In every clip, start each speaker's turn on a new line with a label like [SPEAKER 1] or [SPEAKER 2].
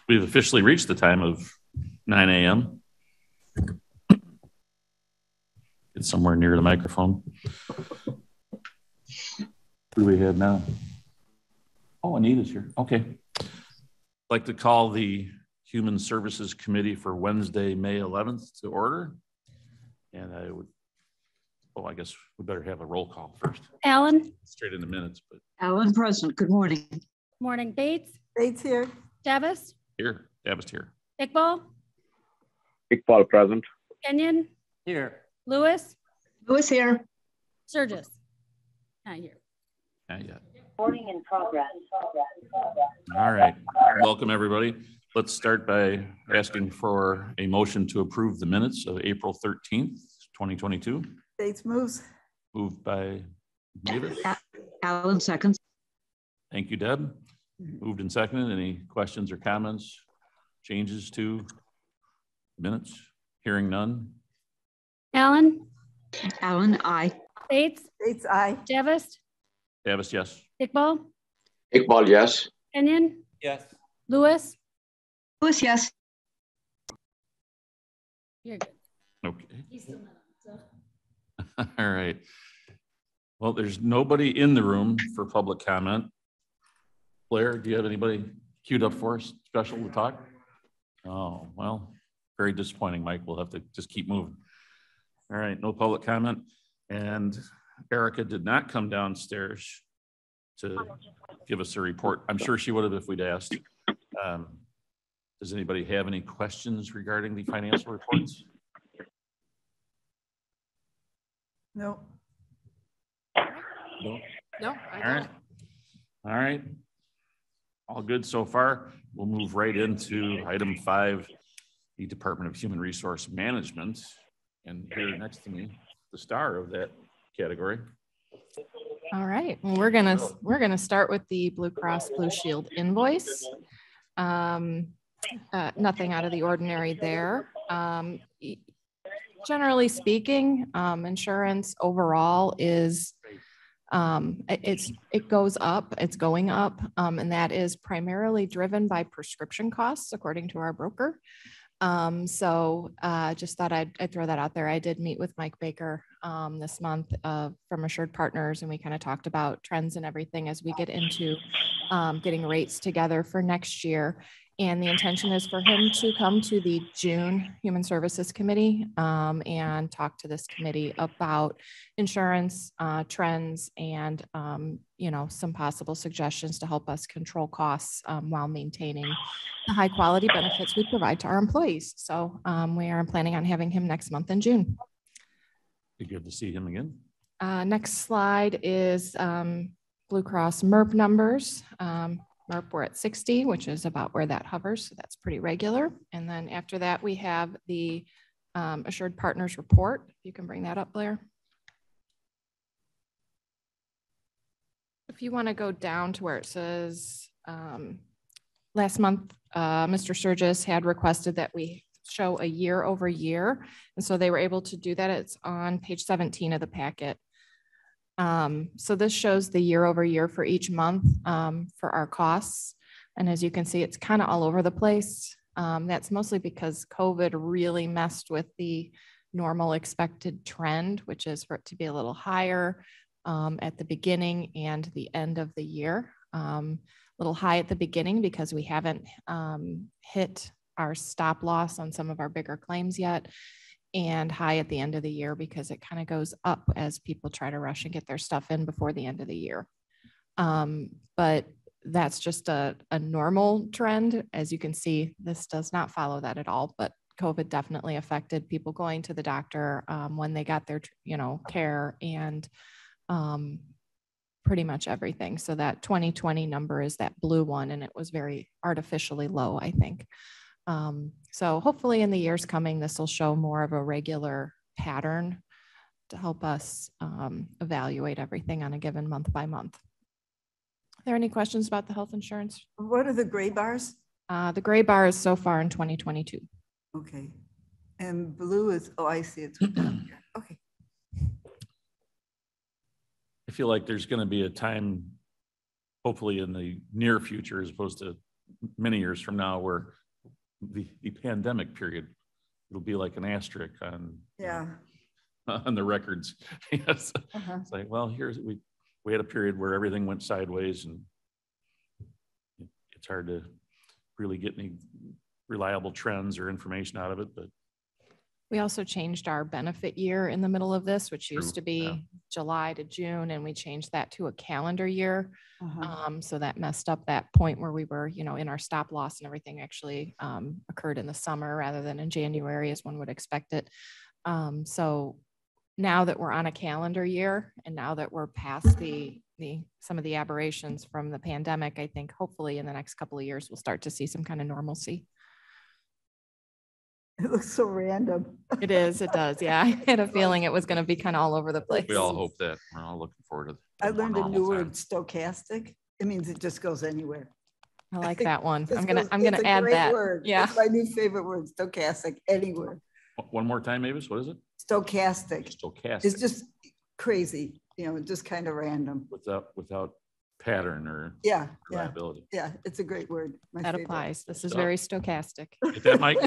[SPEAKER 1] We've officially reached the time of 9 a.m. Get somewhere near the microphone. Who do we have now? Oh, Anita's here. Okay. I'd like to call the Human Services Committee for Wednesday, May 11th to order. And I guess we better have a roll call first.
[SPEAKER 2] Allen.
[SPEAKER 1] Straight in the minutes, but.
[SPEAKER 3] Allen present. Good morning.
[SPEAKER 2] Morning. Bates.
[SPEAKER 4] Bates here.
[SPEAKER 2] Davis.
[SPEAKER 1] Here. Davis here.
[SPEAKER 2] Iqbal.
[SPEAKER 5] Iqbal present.
[SPEAKER 2] Kenyon.
[SPEAKER 6] Here.
[SPEAKER 2] Lewis.
[SPEAKER 3] Lewis here.
[SPEAKER 2] Sturgis. Not here.
[SPEAKER 1] Not yet.
[SPEAKER 7] Recording in progress.
[SPEAKER 1] All right. Welcome, everybody. Let's start by asking for a motion to approve the minutes of April 13th, 2022.
[SPEAKER 4] Bates moves.
[SPEAKER 1] Moved by Davis.
[SPEAKER 3] Allen seconds.
[SPEAKER 1] Thank you, Deb. Moved and seconded. Any questions or comments? Changes to minutes? Hearing none.
[SPEAKER 2] Allen.
[SPEAKER 3] Allen, aye.
[SPEAKER 2] Bates.
[SPEAKER 4] Bates, aye.
[SPEAKER 2] Davis.
[SPEAKER 1] Davis, yes.
[SPEAKER 2] Iqbal.
[SPEAKER 5] Iqbal, yes.
[SPEAKER 2] Kenyon.
[SPEAKER 6] Yes.
[SPEAKER 2] Lewis.
[SPEAKER 3] Lewis, yes.
[SPEAKER 2] You're good.
[SPEAKER 1] Okay.
[SPEAKER 2] He's still not, so.
[SPEAKER 1] All right. Well, there's nobody in the room for public comment. Blair, do you have anybody queued up for us special to talk? Oh, well, very disappointing, Mike. We'll have to just keep moving. All right, no public comment. And Erica did not come downstairs to give us a report. I'm sure she would have if we'd asked. Does anybody have any questions regarding the financial reports?
[SPEAKER 4] No.
[SPEAKER 1] No.
[SPEAKER 2] No.
[SPEAKER 1] All right. All right. All good so far. We'll move right into item 5, the Department of Human Resource Management. And here next to me, the star of that category.
[SPEAKER 8] All right, well, we're gonna start with the Blue Cross Blue Shield invoice. Nothing out of the ordinary there. Generally speaking, insurance overall is it goes up, it's going up, and that is primarily driven by prescription costs, according to our broker. Just thought I'd throw that out there. I did meet with Mike Baker this month from Assured Partners, and we kind of talked about trends and everything as we get into getting rates together for next year. And the intention is for him to come to the June Human Services Committee and talk to this committee about insurance trends and, some possible suggestions to help us control costs while maintaining the high quality benefits we provide to our employees. So we are planning on having him next month in June.
[SPEAKER 1] Be good to see him again.
[SPEAKER 8] Next slide is Blue Cross MERP numbers. MERP, we're at 60, which is about where that hovers. So that's pretty regular. And then after that, we have the Assured Partners report. If you can bring that up, Blair. If you want to go down to where it says last month, Mr. Sturgis had requested that we show a year over year. And so they were able to do that. It's on page 17 of the packet. So this shows the year over year for each month for our costs. And as you can see, it's kind of all over the place. That's mostly because COVID really messed with the normal expected trend, which is for it to be a little higher at the beginning and the end of the year. A little high at the beginning because we haven't hit our stop loss on some of our bigger claims yet, and high at the end of the year because it kind of goes up as people try to rush and get their stuff in before the end of the year. But that's just a normal trend. As you can see, this does not follow that at all, but COVID definitely affected people going to the doctor when they got their, care and pretty much everything. So that 2020 number is that blue one, and it was very artificially low, I think. So hopefully in the years coming, this will show more of a regular pattern to help us evaluate everything on a given month by month. Are there any questions about the health insurance?
[SPEAKER 4] What are the gray bars?
[SPEAKER 8] The gray bar is so far in 2022.
[SPEAKER 4] Okay. And blue is, oh, I see it's down here. Okay.
[SPEAKER 1] I feel like there's going to be a time, hopefully in the near future, as opposed to many years from now where the pandemic period, it'll be like an asterisk on,
[SPEAKER 4] Yeah.
[SPEAKER 1] on the records. Yes.
[SPEAKER 4] Uh-huh.
[SPEAKER 1] It's like, well, we had a period where everything went sideways and it's hard to really get any reliable trends or information out of it, but
[SPEAKER 8] We also changed our benefit year in the middle of this, which used to
[SPEAKER 1] True, yeah.
[SPEAKER 8] be July to June, and we changed that to a calendar year.
[SPEAKER 4] Uh-huh.
[SPEAKER 8] So that messed up that point where we were, in our stop loss and everything actually occurred in the summer rather than in January as one would expect it. So now that we're on a calendar year and now that we're past some of the aberrations from the pandemic, I think hopefully in the next couple of years, we'll start to see some kind of normalcy.
[SPEAKER 4] It looks so random.
[SPEAKER 8] It is, it does. Yeah. I had a feeling it was going to be kind of all over the place.
[SPEAKER 1] we all hope that. We're all looking forward to.
[SPEAKER 4] I
[SPEAKER 1] more
[SPEAKER 4] learned a
[SPEAKER 1] normal
[SPEAKER 4] new word,
[SPEAKER 1] times.
[SPEAKER 4] stochastic. It means it just goes anywhere.
[SPEAKER 8] I like that one.
[SPEAKER 4] Just
[SPEAKER 8] I'm gonna
[SPEAKER 4] goes-
[SPEAKER 8] I'm gonna
[SPEAKER 4] it's a
[SPEAKER 8] add
[SPEAKER 4] great
[SPEAKER 8] that.
[SPEAKER 4] word.
[SPEAKER 8] Yeah.
[SPEAKER 4] It's my new favorite word, stochastic, anywhere.
[SPEAKER 1] One more time, Mavis, what is it?
[SPEAKER 4] Stochastic.
[SPEAKER 1] Stochastic.
[SPEAKER 4] It's just crazy, just kind of random.
[SPEAKER 1] Without pattern or
[SPEAKER 4] Yeah, yeah,
[SPEAKER 1] reliability.
[SPEAKER 4] yeah. It's a great word. My
[SPEAKER 8] That
[SPEAKER 4] favorite.
[SPEAKER 8] applies. This is
[SPEAKER 1] stuff.
[SPEAKER 8] very stochastic.
[SPEAKER 1] Get that, Mike?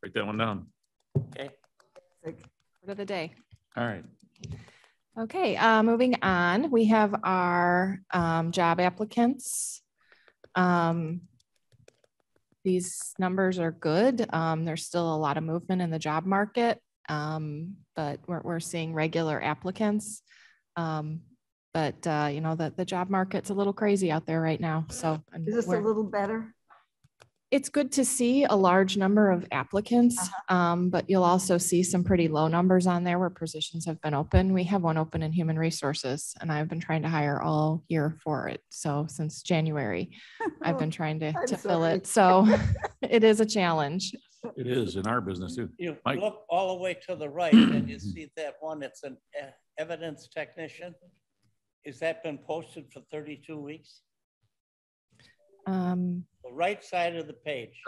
[SPEAKER 1] Write that one down.
[SPEAKER 4] Like,
[SPEAKER 8] Word of the day.
[SPEAKER 1] All right.
[SPEAKER 8] Okay, moving on, we have our job applicants. These numbers are good. There's still a lot of movement in the job market, but we're seeing regular applicants. But the job market's a little crazy out there right now. So
[SPEAKER 4] Is this a
[SPEAKER 8] we're-
[SPEAKER 4] little better?
[SPEAKER 8] it's good to see a large number of applicants, but you'll also see some pretty low numbers on there where positions have been open. We have one open in human resources, and I've been trying to hire all year for it. So since January, I've been trying to
[SPEAKER 4] I'm
[SPEAKER 8] fill
[SPEAKER 4] sorry.
[SPEAKER 8] it. So it is a challenge.
[SPEAKER 1] It is in our business too.
[SPEAKER 6] You
[SPEAKER 1] Mike?
[SPEAKER 6] look all the way to the right and you see that one, it's an evidence technician. Has that been posted for 32 weeks? The right side of the page,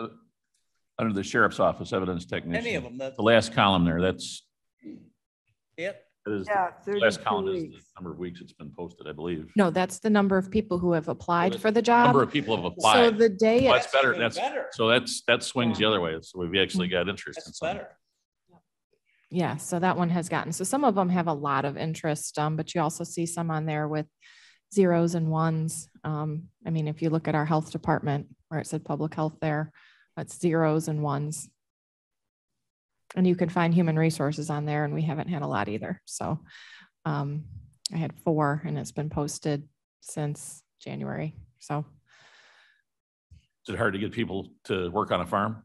[SPEAKER 1] Under the sheriff's office, evidence technician.
[SPEAKER 6] any of them,
[SPEAKER 1] The last column there, that's,
[SPEAKER 6] it,
[SPEAKER 1] that is,
[SPEAKER 4] Yeah,
[SPEAKER 1] the last
[SPEAKER 4] 32
[SPEAKER 1] column is the
[SPEAKER 4] weeks.
[SPEAKER 1] number of weeks it's been posted, I believe.
[SPEAKER 8] No, that's the number of people who have applied
[SPEAKER 1] that's
[SPEAKER 8] for the
[SPEAKER 1] Number
[SPEAKER 8] job.
[SPEAKER 1] of people have
[SPEAKER 8] So
[SPEAKER 1] applied.
[SPEAKER 8] the day,
[SPEAKER 1] Well,
[SPEAKER 8] it-
[SPEAKER 1] that's better.
[SPEAKER 6] even
[SPEAKER 1] That's,
[SPEAKER 6] better.
[SPEAKER 1] so that swings the other way. So we've actually got interest in
[SPEAKER 6] That's
[SPEAKER 1] some.
[SPEAKER 6] better.
[SPEAKER 8] yeah, so that one has gotten, so some of them have a lot of interest, but you also see some on there with zeros and ones. I mean, if you look at our health department where it said public health there, that's zeros and ones. And you can find human resources on there, and we haven't had a lot either. So I had 4 and it's been posted since January. So
[SPEAKER 1] Is it hard to get people to work on a farm?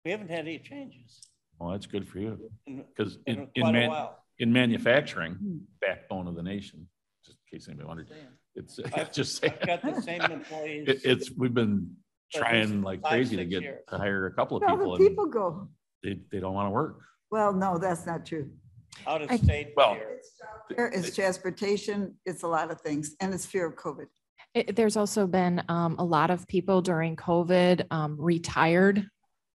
[SPEAKER 6] We haven't had any changes
[SPEAKER 1] Well, that's good for you.
[SPEAKER 6] in
[SPEAKER 1] Because
[SPEAKER 6] in quite a while.
[SPEAKER 1] in manufacturing, backbone of the nation, just in case anybody wondered, it's
[SPEAKER 6] I've
[SPEAKER 1] just,
[SPEAKER 6] I've got the same employees.
[SPEAKER 1] we've been
[SPEAKER 6] for
[SPEAKER 1] trying like
[SPEAKER 6] 5,
[SPEAKER 1] crazy to
[SPEAKER 6] 6
[SPEAKER 1] get
[SPEAKER 6] years.
[SPEAKER 1] to hire a couple of
[SPEAKER 4] Well,
[SPEAKER 1] people
[SPEAKER 4] the
[SPEAKER 1] and
[SPEAKER 4] people go.
[SPEAKER 1] they don't want to work.
[SPEAKER 4] Well, no, that's not true.
[SPEAKER 6] Out of
[SPEAKER 8] I-
[SPEAKER 6] state.
[SPEAKER 1] Well,
[SPEAKER 6] here.
[SPEAKER 4] It's transportation, it's a lot of things, and it's fear of COVID.
[SPEAKER 8] there's also been a lot of people during COVID retired,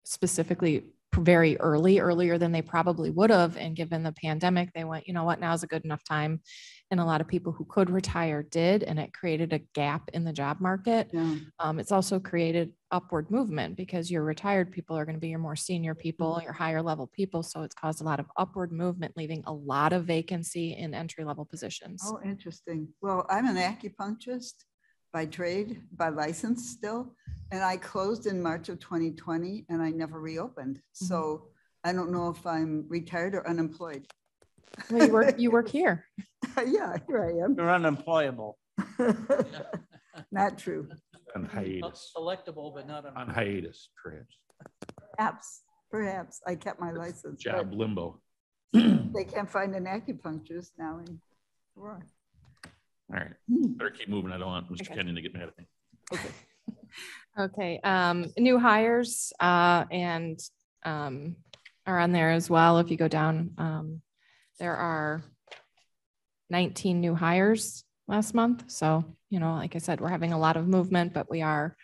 [SPEAKER 8] specifically very earlier than they probably would have. And given the pandemic, they went, you know what, now's a good enough time. And a lot of people who could retire did, and it created a gap in the job market.
[SPEAKER 4] Yeah.
[SPEAKER 8] It's also created upward movement because your retired people are going to be your more senior people,
[SPEAKER 4] Mm-hmm.
[SPEAKER 8] your higher level people. So it's caused a lot of upward movement, leaving a lot of vacancy in entry level positions.
[SPEAKER 4] Oh, interesting. Well, I'm an acupuncturist by trade, by license still, and I closed in March of 2020 and I never reopened. So I don't know if I'm retired or unemployed.
[SPEAKER 8] Well, you work here.
[SPEAKER 4] Yeah, here I am.
[SPEAKER 6] You're unemployable.
[SPEAKER 4] Not true.
[SPEAKER 1] On hiatus,
[SPEAKER 6] Electable, but not.
[SPEAKER 1] on hiatus, perhaps.
[SPEAKER 4] Perhaps I kept my license. but
[SPEAKER 1] Job limbo.
[SPEAKER 4] They can't find an acupuncturist now in Aurora.
[SPEAKER 1] All right, better keep moving. I don't want Mr.
[SPEAKER 8] Okay.
[SPEAKER 1] Kenyon to get mad at me.
[SPEAKER 8] Okay, new hires and are on there as well. If you go down, there are 19 new hires last month. So, like I said, we're having a lot of movement, but we are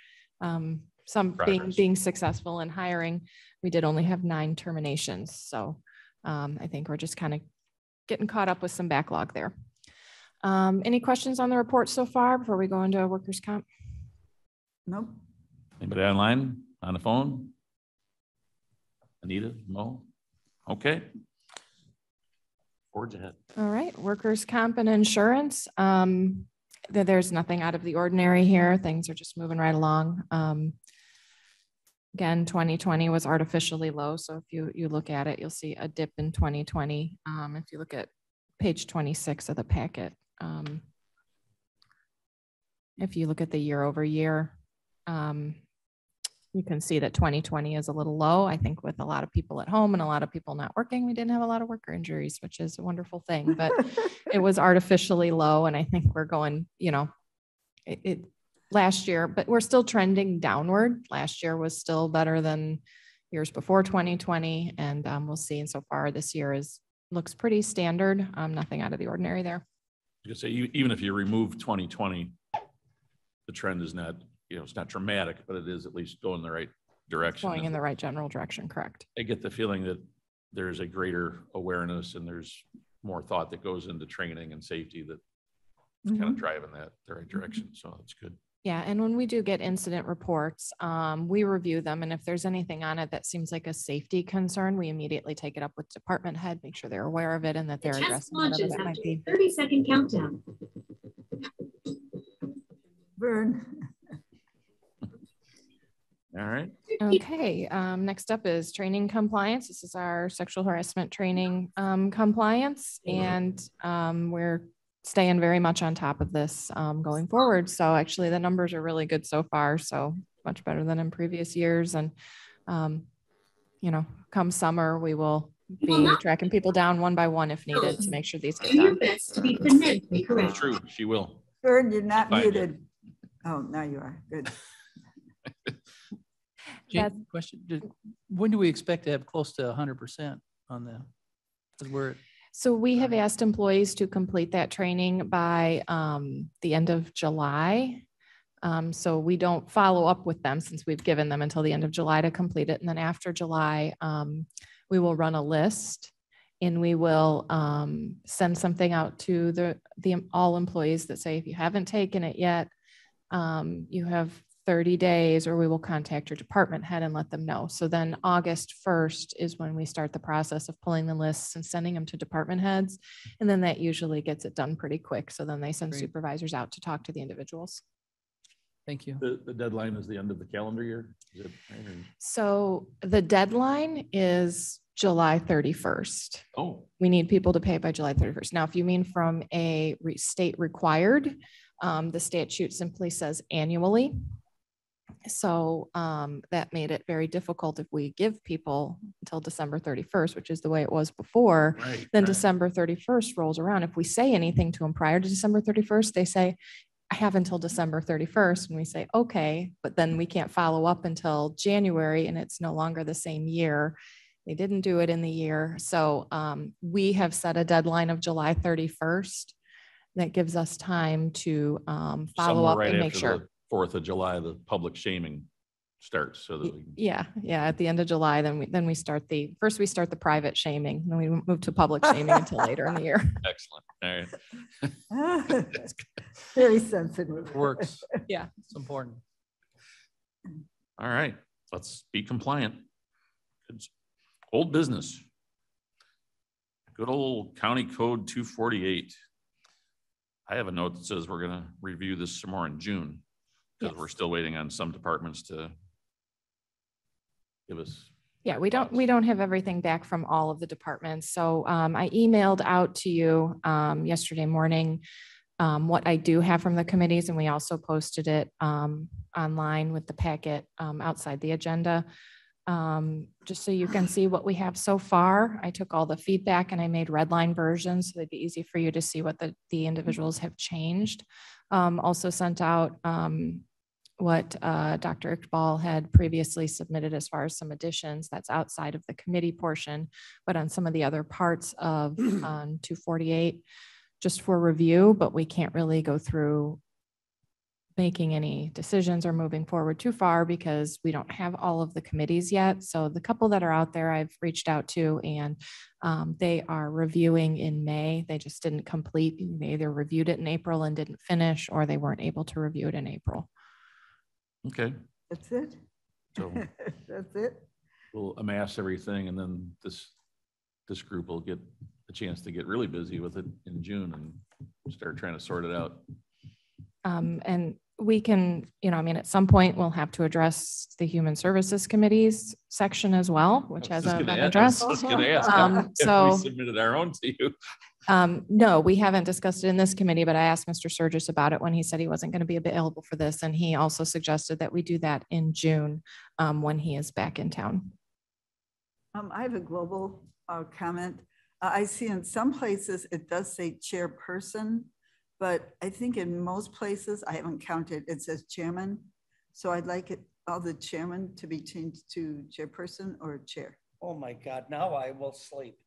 [SPEAKER 8] some
[SPEAKER 1] Progress.
[SPEAKER 8] being successful in hiring. We did only have 9 terminations. So I think we're just kind of getting caught up with some backlog there. Any questions on the report so far before we go into workers' comp?
[SPEAKER 4] Nope.
[SPEAKER 1] Anybody online, on the phone? Anita, Mo? Okay. Forge ahead.
[SPEAKER 8] All right, workers' comp and insurance. There's nothing out of the ordinary here. Things are just moving right along. Again, 2020 was artificially low. So if you look at it, you'll see a dip in 2020. If you look at page 26 of the packet, if you look at the year over year, you can see that 2020 is a little low. I think with a lot of people at home and a lot of people not working, we didn't have a lot of worker injuries, which is a wonderful thing, but it was artificially low. And I think we're going, it last year, but we're still trending downward. Last year was still better than years before 2020. And we'll see. And so far this year looks pretty standard. Nothing out of the ordinary there.
[SPEAKER 1] You could say even if you remove 2020, the trend is not, it's not dramatic, but it is at least going in the right direction.
[SPEAKER 8] Going in the right general direction, correct.
[SPEAKER 1] I get the feeling that there's a greater awareness and there's more thought that goes into training and safety that's kind of driving the right direction. So that's good.
[SPEAKER 8] Yeah, and when we do get incident reports, we review them. And if there's anything on it that seems like a safety concern, we immediately take it up with department head, make sure they're aware of it and that they're addressing whatever that might be.
[SPEAKER 7] 30-second countdown.
[SPEAKER 4] Vern.
[SPEAKER 1] All right.
[SPEAKER 8] Okay, next up is training compliance. This is our sexual harassment training compliance, and we're staying very much on top of this going forward. So actually the numbers are really good so far, so much better than in previous years. And, come summer, we will be tracking people down one by one if needed to make sure these get
[SPEAKER 7] Do your
[SPEAKER 8] done.
[SPEAKER 7] best to be phonetically correct.
[SPEAKER 1] It's true. She will.
[SPEAKER 4] Vern, you're not
[SPEAKER 1] Fine.
[SPEAKER 4] muted. Oh, now you are. Good.
[SPEAKER 8] That's-
[SPEAKER 9] Question, when do we expect to have close to 100% on that? Because
[SPEAKER 8] So we have asked employees to complete that training by the end of July. So we don't follow up with them since we've given them until the end of July to complete it. And then after July, we will run a list and we will send something out to the all employees that say, if you haven't taken it yet, you have 30 days, or we will contact your department head and let them know. So then August 1st is when we start the process of pulling the lists and sending them to department heads. And then that usually gets it done pretty quick. So then they send
[SPEAKER 9] Great.
[SPEAKER 8] supervisors out to talk to the individuals.
[SPEAKER 9] thank you.
[SPEAKER 1] The deadline is the end of the calendar year. Is it, right, or-
[SPEAKER 8] So the deadline is July 31st.
[SPEAKER 1] Oh,
[SPEAKER 8] We need people to pay by July 31st. Now, if you mean from a state required, the statute simply says annually. So that made it very difficult if we give people until December 31st, which is the way it was before.
[SPEAKER 1] right.
[SPEAKER 8] Then
[SPEAKER 1] right.
[SPEAKER 8] December 31st rolls around. If we say anything to them prior to December 31st, they say, I have until December 31st. And we say, okay, but then we can't follow up until January and it's no longer the same year. They didn't do it in the year. So we have set a deadline of July 31st. That gives us time to follow
[SPEAKER 1] Somewhere
[SPEAKER 8] up
[SPEAKER 1] right
[SPEAKER 8] and make
[SPEAKER 1] after
[SPEAKER 8] sure.
[SPEAKER 1] the 4th of July, the public shaming starts so that we can.
[SPEAKER 8] Yeah, at the end of July, then we start the private shaming, then we move to public shaming until later in the year.
[SPEAKER 1] Excellent. All right.
[SPEAKER 4] Very sensitive.
[SPEAKER 9] Works.
[SPEAKER 8] Yeah.
[SPEAKER 9] It's important.
[SPEAKER 1] All right. Let's be compliant. Good. Old business. Good old County Code 248. I have a note that says we're going to review this some more in June because
[SPEAKER 8] Yes.
[SPEAKER 1] we're still waiting on some departments to give us.
[SPEAKER 8] Yeah, we don't have everything back from all of the departments. So I emailed out to you yesterday morning what I do have from the committees, and we also posted it online with the packet outside the agenda. Just so you can see what we have so far. I took all the feedback and I made red line versions so they'd be easy for you to see what the individuals have changed. Also sent out what Dr. Iqbal had previously submitted as far as some additions that's outside of the committee portion, but on some of the other parts of 248 just for review, but we can't really go through making any decisions or moving forward too far because we don't have all of the committees yet. So the couple that are out there I've reached out to and they are reviewing in May. They just didn't complete. They either reviewed it in April and didn't finish, or they weren't able to review it in April.
[SPEAKER 1] Okay,
[SPEAKER 4] That's it.
[SPEAKER 1] so
[SPEAKER 4] That's it.
[SPEAKER 1] we'll amass everything and then this group will get a chance to get really busy with it in June and start trying to sort it out.
[SPEAKER 8] And we can, I mean, at some point we'll have to address the Human Services Committee's section as well, which
[SPEAKER 1] I was
[SPEAKER 8] hasn't
[SPEAKER 1] just gonna
[SPEAKER 8] been
[SPEAKER 1] ask- I
[SPEAKER 8] addressed.
[SPEAKER 1] was gonna ask, if
[SPEAKER 8] So-
[SPEAKER 1] we submitted our own to you.
[SPEAKER 8] No, we haven't discussed it in this committee, but I asked Mr. Sturgis about it when he said he wasn't going to be available for this. And he also suggested that we do that in June when he is back in town.
[SPEAKER 4] I have a global comment. I see in some places it does say chairperson, but I think in most places, I haven't counted, it says chairman. So I'd like it, all the chairman to be changed to chairperson or chair.
[SPEAKER 6] Oh my God, now I will sleep.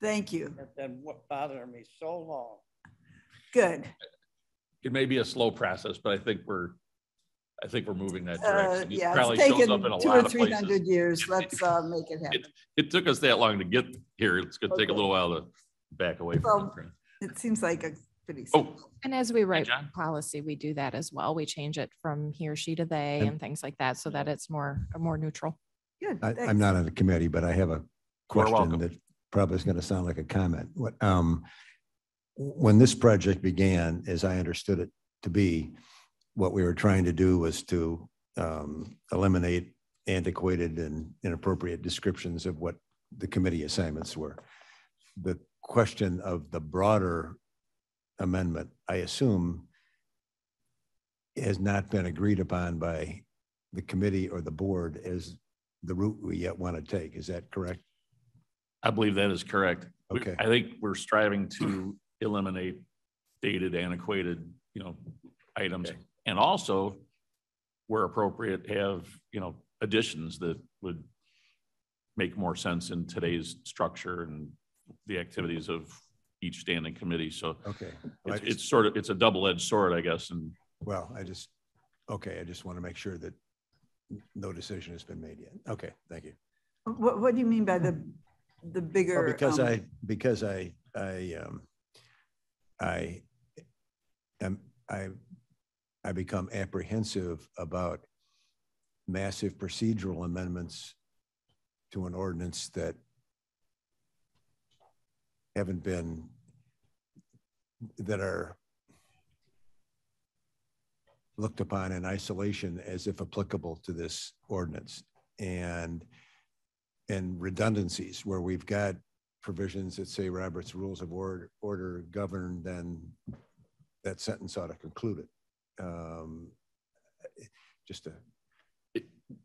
[SPEAKER 4] Thank you.
[SPEAKER 6] It's been bothering me so long.
[SPEAKER 4] Good.
[SPEAKER 1] It may be a slow process, but I think we're moving that direction. It
[SPEAKER 4] Yeah,
[SPEAKER 1] probably
[SPEAKER 4] it's
[SPEAKER 1] shows
[SPEAKER 4] taken
[SPEAKER 1] up in a
[SPEAKER 4] 200
[SPEAKER 1] lot
[SPEAKER 4] or
[SPEAKER 1] of
[SPEAKER 4] 300
[SPEAKER 1] places.
[SPEAKER 4] years. Let's make it happen.
[SPEAKER 1] It took us that long to get here. It's gonna take a
[SPEAKER 4] Okay.
[SPEAKER 1] little while to back away from it.
[SPEAKER 4] It seems like a pretty.
[SPEAKER 1] Oh,
[SPEAKER 8] And as we write
[SPEAKER 1] John?
[SPEAKER 8] policy, we do that as well. We change it from he or she to they and things like that so that it's more neutral.
[SPEAKER 4] Good.
[SPEAKER 10] I'm
[SPEAKER 4] thanks.
[SPEAKER 10] not on the committee, but I have a question
[SPEAKER 1] welcome.
[SPEAKER 10] that probably is going to sound like a comment. When this project began, as I understood it to be, what we were trying to do was to eliminate antiquated and inappropriate descriptions of what the committee assignments were. The question of the broader amendment, I assume, has not been agreed upon by the committee or the board as the route we yet want to take. Is that correct?
[SPEAKER 1] I believe that is correct.
[SPEAKER 10] Okay.
[SPEAKER 1] I think we're striving to eliminate dated, antiquated, items.
[SPEAKER 10] Okay.
[SPEAKER 1] And also, where appropriate, have, additions that would make more sense in today's structure and the activities of each standing committee. So
[SPEAKER 10] Okay. Well,
[SPEAKER 1] it's a double-edged sword, I guess. And
[SPEAKER 10] I just want to make sure that no decision has been made yet. Okay, thank you.
[SPEAKER 4] What do you mean by the bigger?
[SPEAKER 10] Well, because I become apprehensive about massive procedural amendments to an ordinance that that are looked upon in isolation as if applicable to this ordinance, and redundancies where we've got provisions that say Robert's Rules of Order govern, then that sentence ought to conclude it.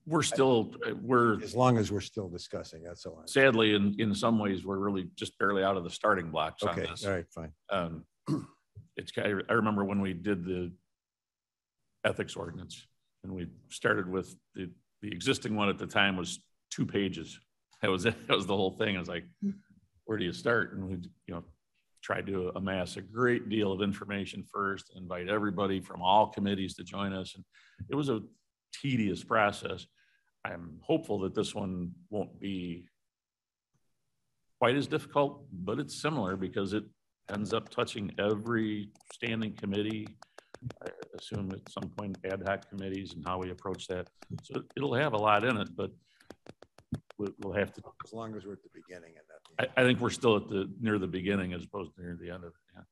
[SPEAKER 1] we're
[SPEAKER 10] As long as we're still discussing, that's all.
[SPEAKER 1] sadly, in some ways, we're really just barely out of the starting blocks on
[SPEAKER 10] Okay,
[SPEAKER 1] this.
[SPEAKER 10] all right, fine.
[SPEAKER 1] I remember when we did the ethics ordinance and we started with the existing one at the time was 2 pages. That was it. That was the whole thing. I was like, where do you start? And we, tried to amass a great deal of information first, invite everybody from all committees to join us. And it was a tedious process. I'm hopeful that this one won't be quite as difficult, but it's similar because it ends up touching every standing committee. I assume at some point ad hoc committees and how we approach that. So it'll have a lot in it, but we'll have to.
[SPEAKER 10] As long as we're at the beginning and not
[SPEAKER 1] I think we're still at near the beginning as opposed to near the end of it. Yeah.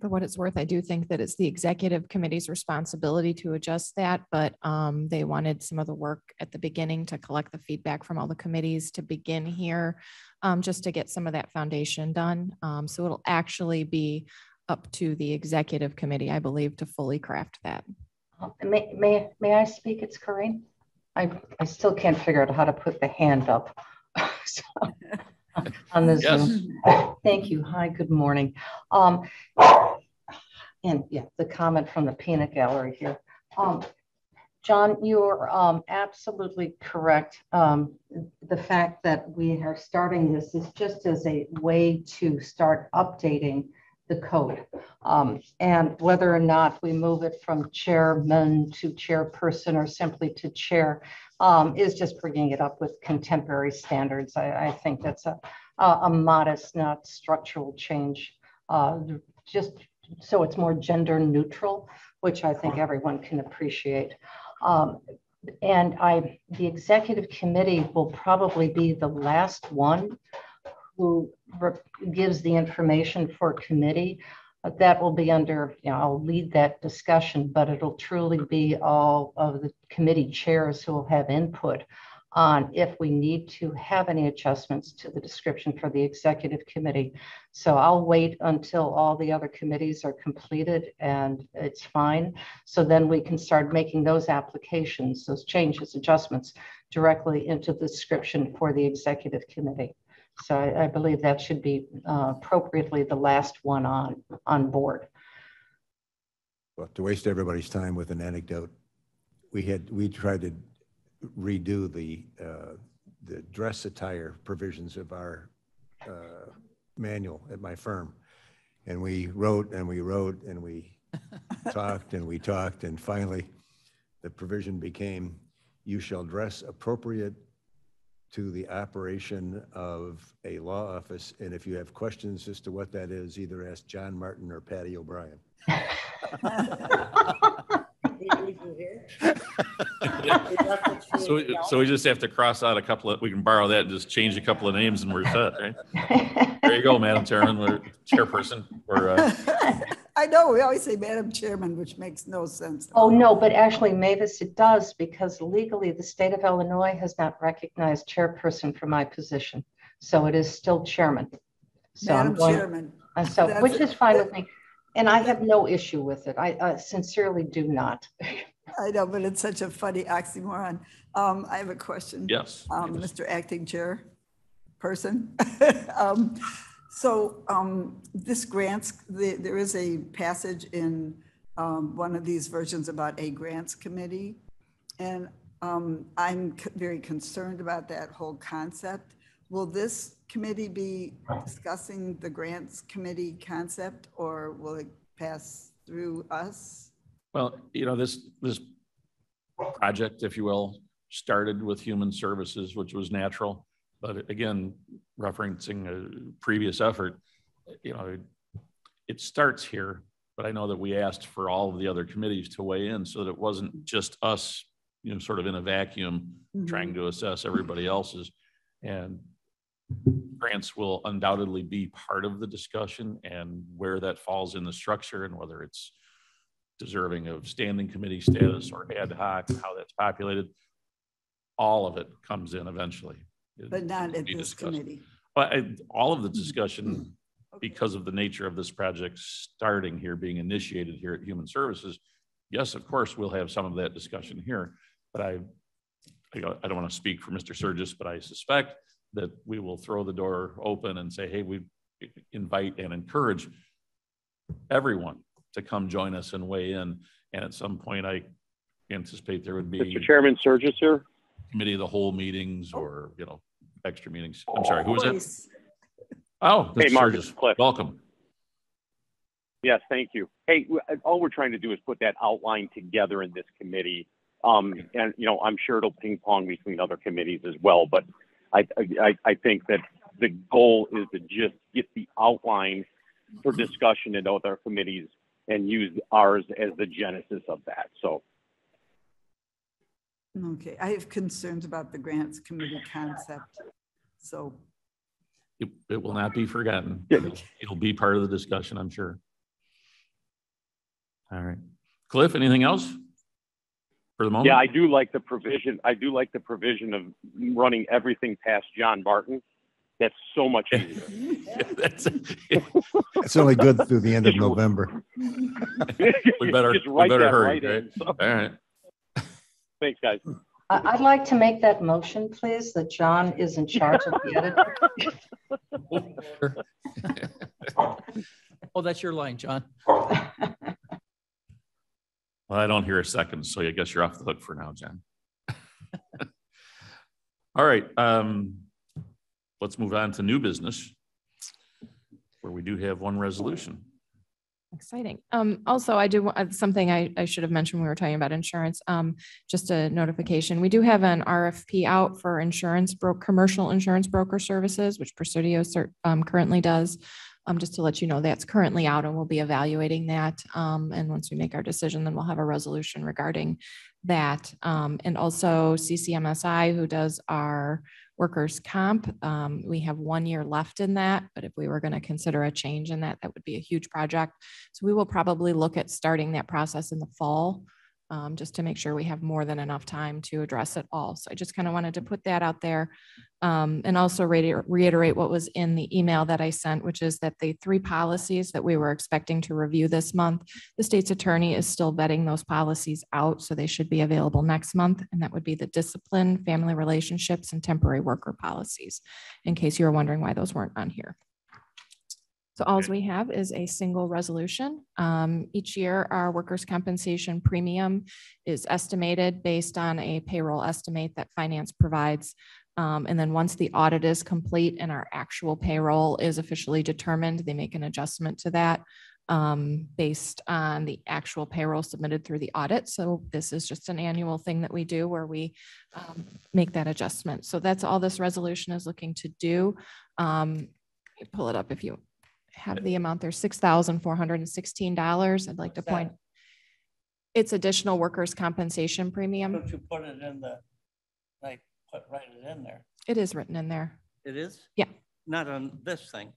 [SPEAKER 8] For what it's worth, I do think that it's the executive committee's responsibility to adjust that, but they wanted some of the work at the beginning to collect the feedback from all the committees to begin here, just to get some of that foundation done. So it'll actually be up to the executive committee, I believe, to fully craft that.
[SPEAKER 7] May I speak? It's Corinne. I still can't figure out how to put the hand up. So, on the Zoom. Thank you. Hi, good morning. And yeah, the comment from the peanut gallery here. John, you're absolutely correct. The fact that we are starting this is just as a way to start updating the code. And whether or not we move it from chairman to chairperson or simply to chair is just bringing it up with contemporary standards. I think that's a modest, not structural change, just so it's more gender neutral. which I think everyone can appreciate. And the executive committee will probably be the last one who gives the information for committee. That will be under, I'll lead that discussion, but it'll truly be all of the committee chairs who will have input on if we need to have any adjustments to the description for the executive committee. So I'll wait until all the other committees are completed and it's fine. So then we can start making those applications, those changes, adjustments directly into the description for the executive committee. So I believe that should be appropriately the last one on board.
[SPEAKER 10] Well, to waste everybody's time with an anecdote, we tried to redo the dress attire provisions of our manual at my firm. And we wrote and we wrote and we talked and we talked, and finally the provision became, you shall dress appropriate to the operation of a law office. And if you have questions as to what that is, either ask John Martin or Patty O'Brien.
[SPEAKER 1] So we just have to cross out a couple of, we can borrow that and just change a couple of names and we're set, right? There you go, Madam Chairman, or Chairperson.
[SPEAKER 4] I know, we always say Madam Chairman, which makes no sense.
[SPEAKER 7] Oh, no, but actually, Mavis, it does, because legally the state of Illinois has not recognized chairperson for my position. So it is still chairman. So
[SPEAKER 4] Madam Chairman.
[SPEAKER 7] So, which is fine with me. And I have no issue with it. I sincerely do not.
[SPEAKER 4] I know, but it's such a funny oxymoron. I have a question.
[SPEAKER 1] Yes.
[SPEAKER 4] Mr. Acting Chair person. This grants, there is a passage in one of these versions about a grants committee. And I'm very concerned about that whole concept. Will this committee be discussing the grants committee concept, or will it pass through us?
[SPEAKER 1] Well, this project, if you will, started with human services, which was natural. But again, referencing a previous effort, it starts here, but I know that we asked for all of the other committees to weigh in so that it wasn't just us, sort of in a vacuum, trying to assess everybody else's. And grants will undoubtedly be part of the discussion, and where that falls in the structure and whether it's deserving of standing committee status or ad hoc, how that's populated, all of it comes in eventually.
[SPEAKER 4] But not at this committee.
[SPEAKER 1] But all of the discussion, because of the nature of this project starting here, being initiated here at Human Services, yes, of course, we'll have some of that discussion here. But I don't want to speak for Mr. Surgis, but I suspect that we will throw the door open and say, hey, we invite and encourage everyone to come join us and weigh in. And at some point, I anticipate there would be
[SPEAKER 5] Mr. Chairman Surgis here.
[SPEAKER 1] Committee of the whole meetings, or extra meetings. I'm sorry, who was that? Oh,
[SPEAKER 5] hey, Mark,
[SPEAKER 1] Surgis.
[SPEAKER 5] Cliff.
[SPEAKER 1] Welcome.
[SPEAKER 5] Yes, thank you. Hey, all we're trying to do is put that outline together in this committee. And I'm sure it'll ping pong between other committees as well. But I think that the goal is to just get the outline for discussion in other committees and use ours as the genesis of that. So.
[SPEAKER 4] Okay, I have concerns about the grants committee concept. So.
[SPEAKER 1] It will not be forgotten. It'll be part of the discussion, I'm sure. All right. Cliff, anything else for the moment?
[SPEAKER 5] Yeah, I do like the provision. Of running everything past John Martin. That's so much easier.
[SPEAKER 10] It's only good through the end of November.
[SPEAKER 1] we better hurry. Right? So. All right.
[SPEAKER 5] Thanks, guys.
[SPEAKER 7] I'd like to make that motion, please, that John is in charge of the editor.
[SPEAKER 9] Oh, that's your line, John.
[SPEAKER 1] Well, I don't hear a second, so I guess you're off the hook for now, John. All right. Let's move on to new business, where we do have one resolution.
[SPEAKER 8] Exciting. Also, I do something I should have mentioned when we were talking about insurance. Just a notification. We do have an RFP out for commercial insurance broker services, which Presidio currently does. Just to let you know, that's currently out and we'll be evaluating that. And once we make our decision, then we'll have a resolution regarding that. And also CCMSI, who does our workers' comp, we have 1 year left in that, but if we were going to consider a change in that, that would be a huge project. So we will probably look at starting that process in the fall, just to make sure we have more than enough time to address it all. So I just kind of wanted to put that out there. And also reiterate what was in the email that I sent, which is that the 3 policies that we were expecting to review this month, the state's attorney is still vetting those policies out. So they should be available next month. And that would be the discipline, family relationships, and temporary worker policies, in case you were wondering why those weren't on here. So all we have is a single resolution. Each year, our workers' compensation premium is estimated based on a payroll estimate that finance provides. And then once the audit is complete and our actual payroll is officially determined, they make an adjustment to that based on the actual payroll submitted through the audit. So this is just an annual thing that we do where we make that adjustment. So that's all this resolution is looking to do. Pull it up if you have the amount there, $6,416. I'd like to point, it's additional workers' compensation premium.
[SPEAKER 6] Don't you put it in the, like, write it in there?
[SPEAKER 8] It is written in there.
[SPEAKER 6] It is?
[SPEAKER 8] Yeah.
[SPEAKER 6] Not on this thing.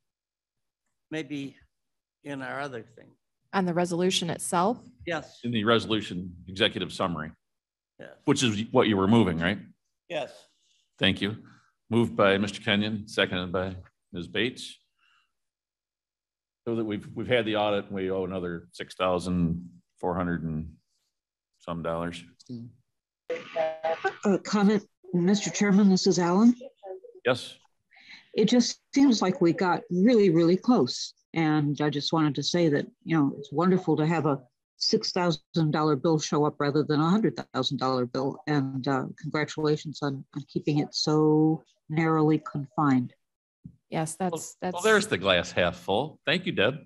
[SPEAKER 6] Maybe in our other thing.
[SPEAKER 8] On the resolution itself?
[SPEAKER 6] Yes.
[SPEAKER 1] In the resolution executive summary,
[SPEAKER 6] Yes.
[SPEAKER 1] which is what you were moving, right?
[SPEAKER 6] Yes.
[SPEAKER 1] Thank you. Moved by Mr. Kenyon, seconded by Ms. Bates. So that we've had the audit, and we owe another $6,400 and some dollars.
[SPEAKER 3] Comment, Mr. Chairman, this is Alan.
[SPEAKER 1] Yes.
[SPEAKER 3] It just seems like we got really, really close. And I just wanted to say that, you know, it's wonderful to have a $6,000 bill show up rather than a $100,000 bill. And congratulations on keeping it so narrowly confined.
[SPEAKER 8] Yes, that's.
[SPEAKER 1] Well, there's the glass half full. Thank you, Deb.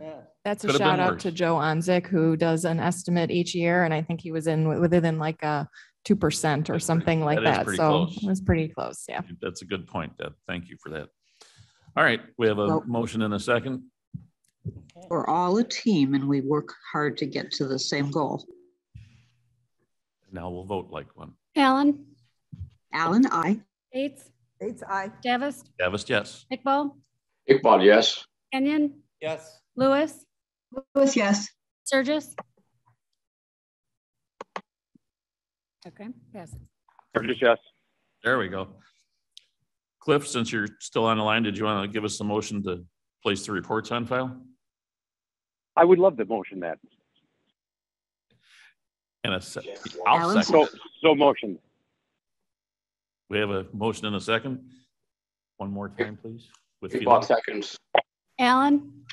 [SPEAKER 6] Yeah.
[SPEAKER 8] That's a
[SPEAKER 1] Could have been
[SPEAKER 8] shout out
[SPEAKER 1] worse.
[SPEAKER 8] to Joe Onzik, who does an estimate each year. And I think he was within like a 2% or something like
[SPEAKER 1] that is
[SPEAKER 8] that.
[SPEAKER 1] pretty
[SPEAKER 8] So
[SPEAKER 1] close.
[SPEAKER 8] it was pretty close. Yeah.
[SPEAKER 1] That's a good point, Deb. Thank you for that. All right, we have a
[SPEAKER 3] Well-
[SPEAKER 1] motion and a second.
[SPEAKER 3] We're all a team and we work hard to get to the same goal.
[SPEAKER 1] Now we'll vote like one.
[SPEAKER 2] Allen,
[SPEAKER 3] Alan, aye.
[SPEAKER 2] Bates,
[SPEAKER 4] Bates, aye.
[SPEAKER 2] Davis,
[SPEAKER 1] Davis, yes.
[SPEAKER 2] Iqbal,
[SPEAKER 11] Iqbal, yes.
[SPEAKER 2] Kenyon,
[SPEAKER 6] Yes.
[SPEAKER 2] Lewis,
[SPEAKER 3] Lewis, yes.
[SPEAKER 2] Sturgis. Okay, passes.
[SPEAKER 5] Burgess, yes.
[SPEAKER 1] There we go. Cliff, since you're still on the line, did you want to give us a motion to place the reports on file?
[SPEAKER 5] I would love to motion that.
[SPEAKER 1] And I'll
[SPEAKER 3] Alan,
[SPEAKER 1] second.
[SPEAKER 5] So motion.
[SPEAKER 1] We have a motion and a second. One more time, please. With
[SPEAKER 11] Iqbal
[SPEAKER 1] Felix.
[SPEAKER 11] seconds.
[SPEAKER 2] Allen,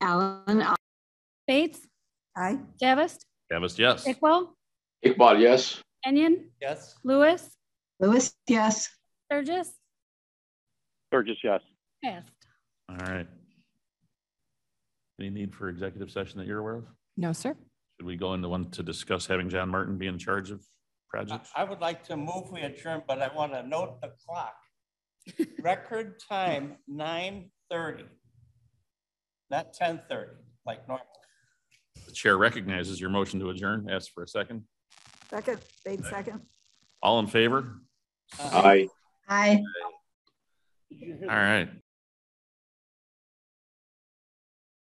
[SPEAKER 3] Alan, aye.
[SPEAKER 2] Bates,
[SPEAKER 4] Aye.
[SPEAKER 2] Davis,
[SPEAKER 1] Davis, yes.
[SPEAKER 2] Iqbal,
[SPEAKER 11] Iqbal, yes.
[SPEAKER 2] Kenyon,
[SPEAKER 6] Yes.
[SPEAKER 2] Lewis,
[SPEAKER 3] Lewis, yes.
[SPEAKER 2] Sturgis,
[SPEAKER 5] Burgess, yes.
[SPEAKER 2] passed.
[SPEAKER 1] All right. Any need for executive session that you're aware of?
[SPEAKER 8] No, sir.
[SPEAKER 1] Should we go into one to discuss having John Martin be in charge of projects?
[SPEAKER 6] I would like to move we adjourn, but I want to note the clock. Record time, 9:30. Not 10:30, like normal.
[SPEAKER 1] The chair recognizes your motion to adjourn. Ask for a second.
[SPEAKER 4] Second, Bates, second.
[SPEAKER 1] All in favor?
[SPEAKER 11] Aye.
[SPEAKER 3] Aye.
[SPEAKER 6] Did you hear
[SPEAKER 1] All right.